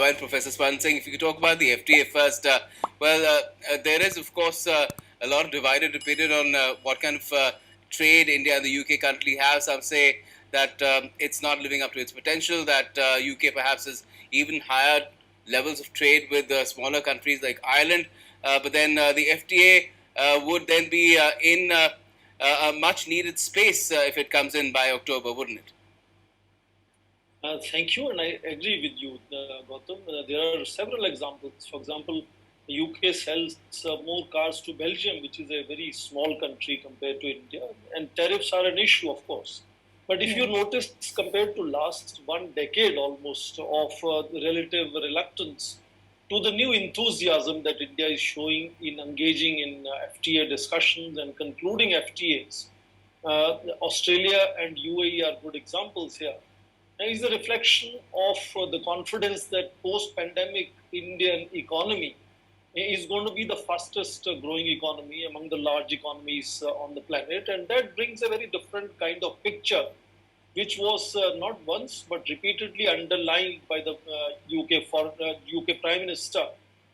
Well, Professor Swaran Singh, if you could talk about the FTA first. There is, of course, a lot of divided opinion on what kind of trade India and the UK currently have. Some say that it's not living up to its potential, that UK perhaps has even higher levels of trade with smaller countries like Ireland. But then the FTA would then be in a much needed space if it comes in by October, wouldn't it? Thank you, and I agree with you, Gautam. There are several examples. For example, the UK sells more cars to Belgium, which is a very small country compared to India, and tariffs are an issue, of course. But if you notice, compared to last one decade almost of relative reluctance to the new enthusiasm that India is showing in engaging in FTA discussions and concluding FTAs, Australia and UAE are good examples here. Is a reflection of the confidence that post-pandemic Indian economy is going to be the fastest growing economy among the large economies on the planet, and that brings a very different kind of picture, which was not once but repeatedly underlined by the UK Prime Minister,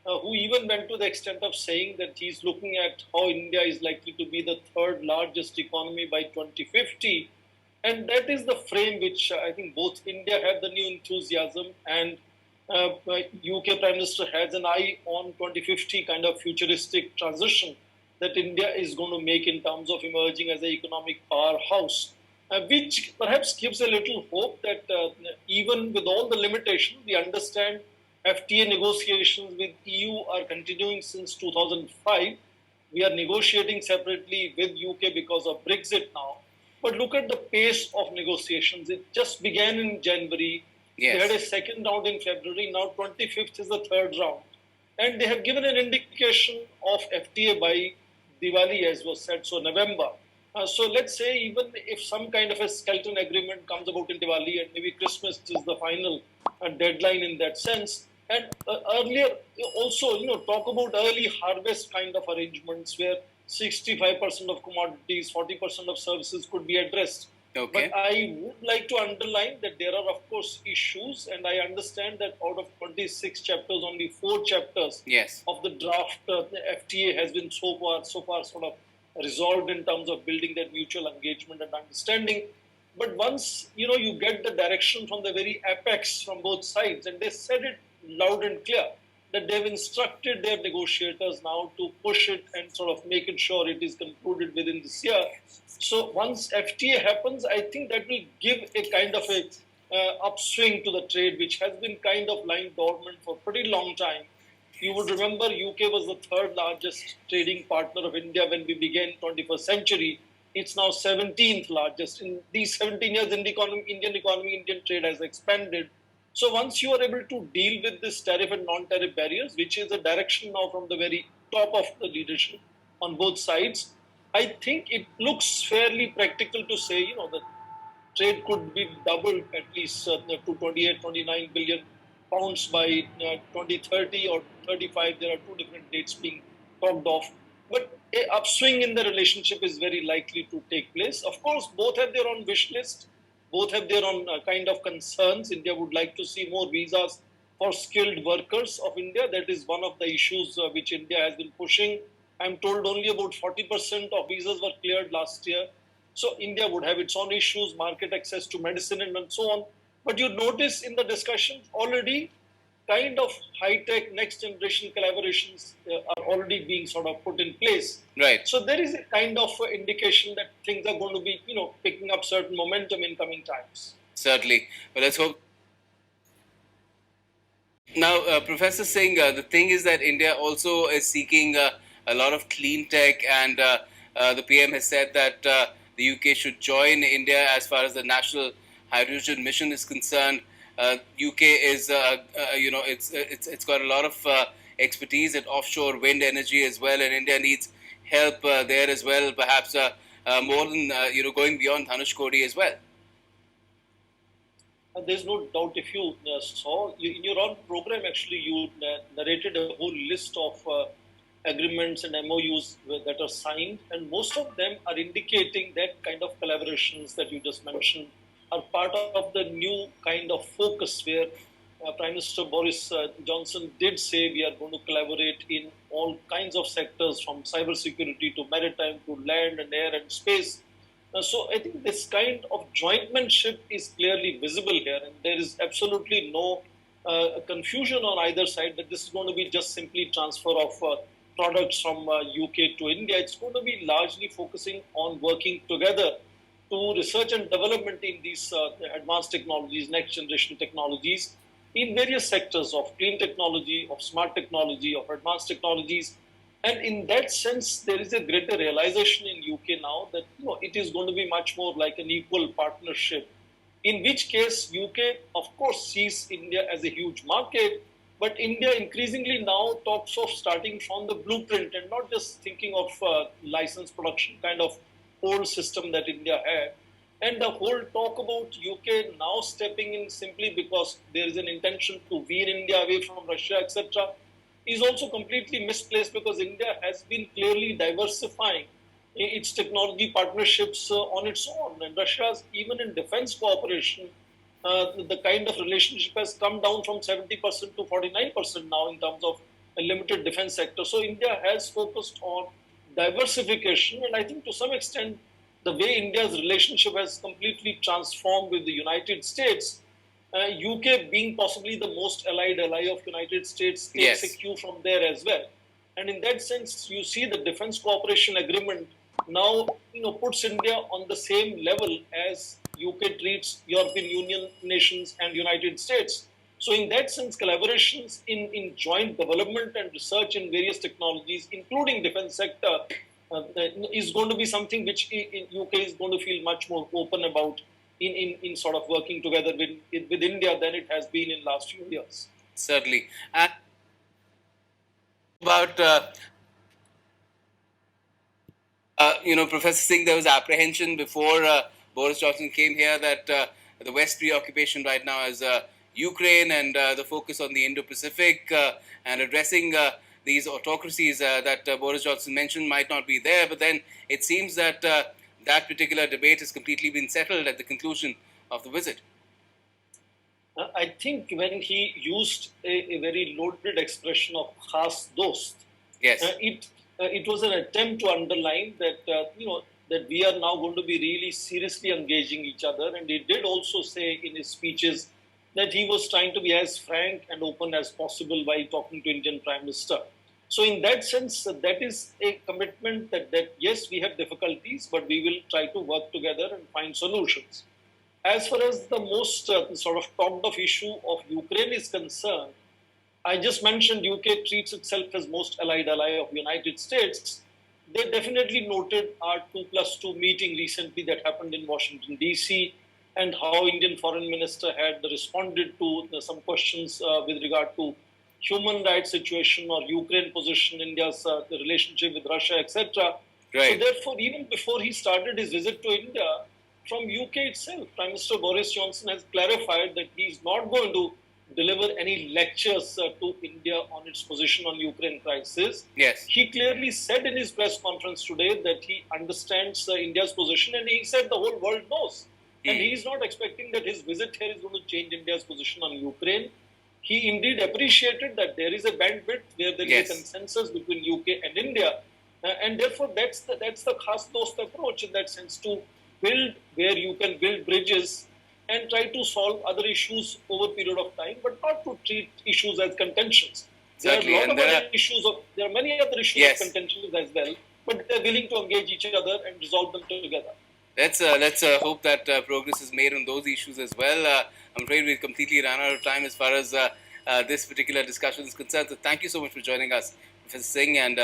who even went to the extent of saying that he's looking at how India is likely to be the third largest economy by 2050. And that is the frame which I think both India have the new enthusiasm and UK Prime Minister has an eye on 2050 kind of futuristic transition that India is going to make in terms of emerging as an economic powerhouse, which perhaps gives a little hope that even with all the limitations, we understand FTA negotiations with EU are continuing since 2005. We are negotiating separately with UK because of Brexit now. But look at the pace of negotiations. It just began in January. Yes. They had a second round in February. Now 25th is the third round. And they have given an indication of FTA by Diwali, as was said, so November. So let's say even if some kind of a skeleton agreement comes about in Diwali and maybe Christmas is the final deadline in that sense. And earlier also, talk about early harvest kind of arrangements where 65% of commodities, 40% of services could be addressed. Okay. But I would like to underline that there are, of course, issues, and I understand that out of 26 chapters, only 4 chapters Yes. of the draft FTA has been so far sort of resolved in terms of building that mutual engagement and understanding. But once you get the direction from the very apex from both sides, and they said it loud and clear, that they've instructed their negotiators now to push it and sort of make it sure it is concluded within this year. So once FTA happens, I think that will give a kind of a upswing to the trade, which has been kind of lying dormant for a pretty long time. You would remember UK was the third largest trading partner of India when we began 21st century. It's now 17th largest. In these 17 years, Indian trade has expanded. So once you are able to deal with this tariff and non-tariff barriers, which is a direction now from the very top of the leadership on both sides, I think it looks fairly practical to say, the trade could be doubled at least to 28, 29 billion pounds by 2030 or 35. There are 2 different dates being talked of. But an upswing in the relationship is very likely to take place. Of course, both have their own wish list. Both have their own kind of concerns. India would like to see more visas for skilled workers of India. That is one of the issues which India has been pushing. I'm told only about 40% of visas were cleared last year. So India would have its own issues, market access to medicine and so on. But you notice in the discussion already kind of high-tech next generation collaborations are already being sort of put in place. Right. So there is a kind of indication that things are going to be, picking up certain momentum in coming times. Certainly. But let's hope. Now, Professor Singh, the thing is that India also is seeking a lot of clean tech, and the PM has said that the UK should join India as far as the national hydrogen mission is concerned. UK is, it's got a lot of expertise at offshore wind energy as well, and India needs help there as well, perhaps more than, going beyond Dhanushkodi as well. There's no doubt. If you saw in your own program, actually, you narrated a whole list of agreements and MOUs that are signed, and most of them are indicating that kind of collaborations that you just mentioned are part of the new kind of focus where Prime Minister Boris Johnson did say we are going to collaborate in all kinds of sectors, from cybersecurity to maritime to land and air and space. So I think this kind of jointmanship is clearly visible here, and there is absolutely no confusion on either side that this is going to be just simply transfer of products from UK to India. It's going to be largely focusing on working together to research and development in these advanced technologies, next generation technologies, in various sectors of clean technology, of smart technology, of advanced technologies. And in that sense, there is a greater realization in UK now that it is going to be much more like an equal partnership. In which case, UK, of course, sees India as a huge market, but India increasingly now talks of starting from the blueprint and not just thinking of license production kind of old system that India had. And the whole talk about UK now stepping in simply because there is an intention to wean India away from Russia, etc., is also completely misplaced, because India has been clearly diversifying its technology partnerships on its own. And Russia's, even in defense cooperation, the kind of relationship has come down from 70% to 49% now in terms of a limited defense sector. So India has focused on diversification, and I think to some extent, the way India's relationship has completely transformed with the United States, UK being possibly the most allied ally of United States takes a cue from there as well. And in that sense, you see the defense cooperation agreement now puts India on the same level as UK treats European Union nations and United States. So in that sense, collaborations in joint development and research in various technologies, including defense sector, is going to be something which UK is going to feel much more open about in sort of working together with India than it has been in last few years. Certainly. And about Professor Singh, there was apprehension before Boris Johnson came here that the West preoccupation right now is Ukraine, and the focus on the Indo-Pacific and addressing these autocracies that Boris Johnson mentioned might not be there. But then it seems that that particular debate has completely been settled at the conclusion of the visit. I think when he used a very loaded expression of khas dost, yes, it was an attempt to underline that that we are now going to be really seriously engaging each other. And he did also say in his speeches that he was trying to be as frank and open as possible while talking to Indian Prime Minister. So in that sense, that is a commitment that yes, we have difficulties, but we will try to work together and find solutions. As far as the most sort of talked of issue of Ukraine is concerned, I just mentioned UK treats itself as most allied ally of the United States. They definitely noted our 2+2 meeting recently that happened in Washington, D.C., and how Indian Foreign Minister had responded to some questions with regard to human rights situation or Ukraine position, India's relationship with Russia, etc. Right. So therefore, even before he started his visit to India, from UK itself, Prime Minister Boris Johnson has clarified that he is not going to deliver any lectures to India on its position on Ukraine crisis. Yes. He clearly said in his press conference today that he understands India's position, and he said the whole world knows. And he is not expecting that his visit here is going to change India's position on Ukraine. He indeed appreciated that there is a bandwidth where there is a consensus between UK and India. And therefore, that's the khas dost approach in that sense, to build where you can build bridges and try to solve other issues over a period of time, but not to treat issues as contentions. Exactly. There are many other issues of contentions as well, but they're willing to engage each other and resolve them together. Let's hope that progress is made on those issues as well. I'm afraid we've completely run out of time as far as this particular discussion is concerned. So thank you so much for joining us, Professor Singh, and